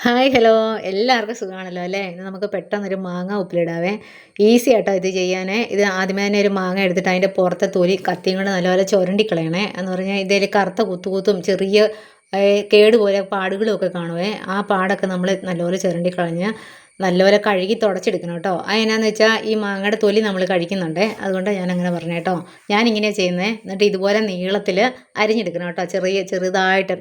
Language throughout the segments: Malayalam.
ഹായ് ഹലോ എല്ലാവർക്കും സുഖമാണല്ലോ അല്ലേ. ഇന്ന് നമുക്ക് പെട്ടെന്നൊരു മാങ്ങ ഉപ്പിലിടാവേ. ഈസി ആട്ടോ ഇത് ചെയ്യാനേ. ഇത് ആദ്യമേ തന്നെ ഒരു മാങ്ങ എടുത്തിട്ട് അതിൻ്റെ പുറത്തെ തൊലി കത്തിയും കൊണ്ട് നല്ലപോലെ ചുരണ്ടിക്കളയണേ. എന്ന് പറഞ്ഞാൽ ഇതിൽ കറുത്ത കുത്തുകുത്തും ചെറിയ കേടുപോലെ പാടുകളും ഒക്കെ കാണുവേ. ആ പാടൊക്കെ നമ്മൾ നല്ലപോലെ ചുരണ്ടിക്കളഞ്ഞ് നല്ലപോലെ കഴുകി തുടച്ചെടുക്കണം കേട്ടോ. അതിനാന്ന് വെച്ചാൽ ഈ മാങ്ങയുടെ തൊലി നമ്മൾ കഴിക്കുന്നുണ്ടേ, അതുകൊണ്ട് ഞാൻ അങ്ങനെ പറഞ്ഞു കേട്ടോ. ഞാനിങ്ങനെയാണ് ചെയ്യുന്നത്. എന്നിട്ട് ഇതുപോലെ നീളത്തിൽ അരിഞ്ഞെടുക്കണം കേട്ടോ. ചെറുതായിട്ട്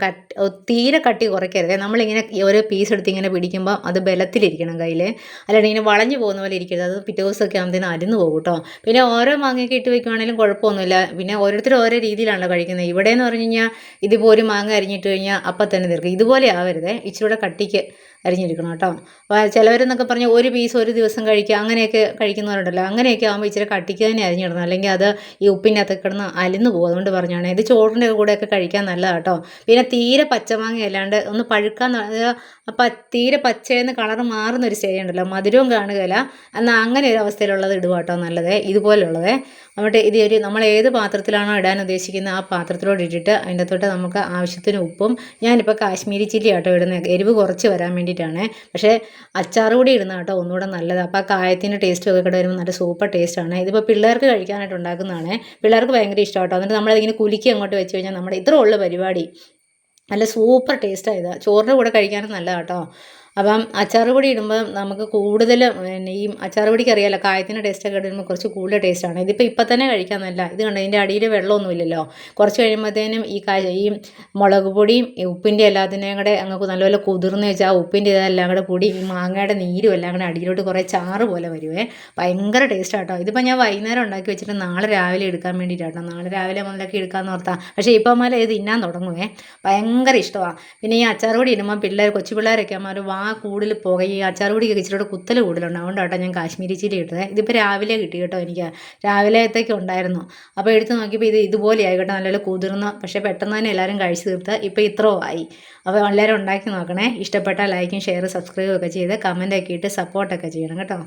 തീരെ കട്ടി കുറയ്ക്കരുത്. നമ്മളിങ്ങനെ ഓരോ പീസ് എടുത്ത് ഇങ്ങനെ പിടിക്കുമ്പോൾ അത് ബലത്തിലിരിക്കണം കയ്യിൽ, അല്ലാണ്ട് ഇങ്ങനെ വളഞ്ഞു പോകുന്ന പോലെ ഇരിക്കരുത്. അത് പിറ്റേ ദിവസമൊക്കെ ആകുമ്പോഴത്തേനും അരിഞ്ഞു പോകും കേട്ടോ. പിന്നെ ഓരോ മാങ്ങയൊക്കെ ഇട്ട് വെക്കുവാണെങ്കിലും കുഴപ്പമൊന്നുമില്ല. പിന്നെ ഓരോരുത്തരും ഓരോ രീതിയിലാണല്ലോ കഴിക്കുന്നത്. ഇവിടെ എന്ന് പറഞ്ഞു കഴിഞ്ഞാൽ ഇതിപ്പോൾ ഒരു മാങ്ങ അരിഞ്ഞിട്ട് കഴിഞ്ഞാൽ അപ്പം തന്നെ തീർക്കും. ഇതുപോലെ ആവരുതേ, ഇച്ചിരൂടെ കട്ടിക്ക് അരിഞ്ഞെടുക്കണം കേട്ടോ. അപ്പോൾ ചിലവരെന്നൊക്കെ പറഞ്ഞാൽ ഒരു പീസ് ഒരു ദിവസം കഴിക്കുക, അങ്ങനെയൊക്കെ കഴിക്കുന്നവരുണ്ടല്ലോ. അങ്ങനെയൊക്കെ ആകുമ്പോൾ ഇച്ചിരി കട്ടിക്ക് തന്നെ അരിഞ്ഞിടണം, അല്ലെങ്കിൽ അത് ഈ ഉപ്പിൻ്റെ അകത്തൊക്കെ കിടന്ന് അലിന്ന് പോകും. അതുകൊണ്ട് പറഞ്ഞാണ് ഇത് ചോറിൻ്റെ കൂടെയൊക്കെ കഴിക്കാൻ നല്ലതാണ് കേട്ടോ. പിന്നെ തീരെ പച്ചമാങ്ങ അല്ലാണ്ട് ഒന്ന് പഴുക്കാൻ, അപ്പം തീരെ പച്ചയെന്ന് കളർ മാറുന്ന ഒരു സ്റ്റേജ് ഉണ്ടല്ലോ, മധുരവും കാണുകയില്ല, എന്നാൽ അങ്ങനെ ഒരു അവസ്ഥയിലുള്ളത് ഇടുക കേട്ടോ നല്ലത്. ഇതുപോലുള്ളത് എന്നിട്ട് ഇത് നമ്മൾ ഏത് പാത്രത്തിലാണോ ഇടാൻ ഉദ്ദേശിക്കുന്നത് ആ പാത്രത്തിലോട്ട് ഇട്ടിട്ട് അതിൻ്റെ തൊട്ട് നമുക്ക് ആവശ്യത്തിന് ഉപ്പും, ഞാനിപ്പോൾ കാശ്മീരി ചില്ലി ആട്ടോ ഇടുന്നത്, എരിവ് കുറച്ച് വരാൻ വേണ്ടിയിട്ടാണ്. പക്ഷേ അച്ചാർ കൂടി ഇടുന്ന കേട്ടോ ഒന്നുകൂടെ നല്ലത്. അപ്പോൾ ആ കായത്തിൻ്റെ ടേസ്റ്റും ഒക്കെ കൂടെ വരുമ്പോൾ നല്ല സൂപ്പർ ടേസ്റ്റാണ്. ഇതിപ്പോൾ പിള്ളേർക്ക് കഴിക്കാനായിട്ട് ഉണ്ടാക്കുന്നതാണ്. പിള്ളേർക്ക് ഭയങ്കര ഇഷ്ടം കേട്ടോ. എന്നിട്ട് നമ്മളതിങ്ങനെ കുലുക്കി അങ്ങോട്ട് വെച്ച് കഴിഞ്ഞാൽ നമ്മുടെ ഇത്രേ ഉള്ള പരിപാടി. നല്ല സൂപ്പർ ടേസ്റ്റാണ് ഇത്. ചോറിൻ്റെ കൂടെ കഴിക്കാനും നല്ലതാണ് കേട്ടോ. അപ്പം അച്ചാർ പൊടി ഇടുമ്പോൾ നമുക്ക് കൂടുതൽ പിന്നെ ഈ അച്ചാർ പൊടിക്ക് അറിയാമല്ലോ, കായത്തിൻ്റെ ടേസ്റ്റൊക്കെ ഇടുമ്പോൾ കുറച്ച് കൂടുതൽ ടേസ്റ്റാണ്. ഇതിപ്പോൾ ഇപ്പം തന്നെ കഴിക്കാൻ നല്ല ഇത് കണ്ടോ, ഇതിൻ്റെ അടിയിൽ വെള്ളമൊന്നുമില്ലല്ലോ. കുറച്ച് കഴിയുമ്പോഴത്തേനും ഈ മുളക് പൊടിയും ഈ ഉപ്പിൻ്റെ എല്ലാത്തിനെയും കൂടെ അങ്ങ് നല്ലപോലെ കുതിർന്ന് വെച്ചാൽ ആ ഉപ്പിൻ്റെ ഇതെല്ലാം കൂടെ കൂടി ഈ മാങ്ങയുടെ നീരും എല്ലാം കൂടെ അടിയിലോട്ട് കുറേ ചാറ് പോലെ വരുവേ. ഭയങ്കര ടേസ്റ്റാണ് കേട്ടോ. ഇതിപ്പോൾ ഞാൻ വൈകുന്നേരം ഉണ്ടാക്കി വെച്ചിട്ട് നാളെ രാവിലെ എടുക്കാൻ വേണ്ടിയിട്ടാട്ടോ. നാളെ രാവിലെ മുതലൊക്കെ എടുക്കാമെന്ന് ഓർത്താൽ, പക്ഷേ ഇപ്പം മേലെ ഇത് തിന്നാൻ തുടങ്ങുവേ. ഭയങ്കര ഇഷ്ടമാണ്. പിന്നെ ഈ അച്ചാർ പൊടി ഇടുമ്പോൾ കൊച്ചു പിള്ളേരൊക്കെ ആകുമ്പോൾ കൂടുതൽ പുകയും, ഈ അച്ചാർ പൊടിയൊക്കെ ഇച്ചിരി കുത്തൽ കൂടുതലുണ്ട്. അതുകൊണ്ടാട്ടോ ഞാൻ കാശ്മീരി ചില്ലി ഇട്ടത്. ഇതിപ്പോൾ രാവിലെ കിട്ടി കേട്ടോ, എനിക്ക് രാവിലത്തേക്ക് ഉണ്ടായിരുന്നു. അപ്പോൾ എടുത്ത് നോക്കിയപ്പോൾ ഇത് ഇതുപോലെ ആയി കേട്ടോ, നല്ലപോലെ കുതിർന്ന്. പക്ഷേ പെട്ടെന്ന് തന്നെ എല്ലാവരും കഴിച്ച് തീർത്ത് ഇപ്പോൾ ഇത്രയോ ആയി. അപ്പോൾ എല്ലാവരും ഉണ്ടാക്കി നോക്കണേ. ഇഷ്ടപ്പെട്ടാൽ ലൈക്കും ഷെയർ സബ്സ്ക്രൈബും ഒക്കെ ചെയ്ത് കമൻറ്റൊക്കെ ഇട്ട് സപ്പോർട്ടൊക്കെ ചെയ്യണം കേട്ടോ.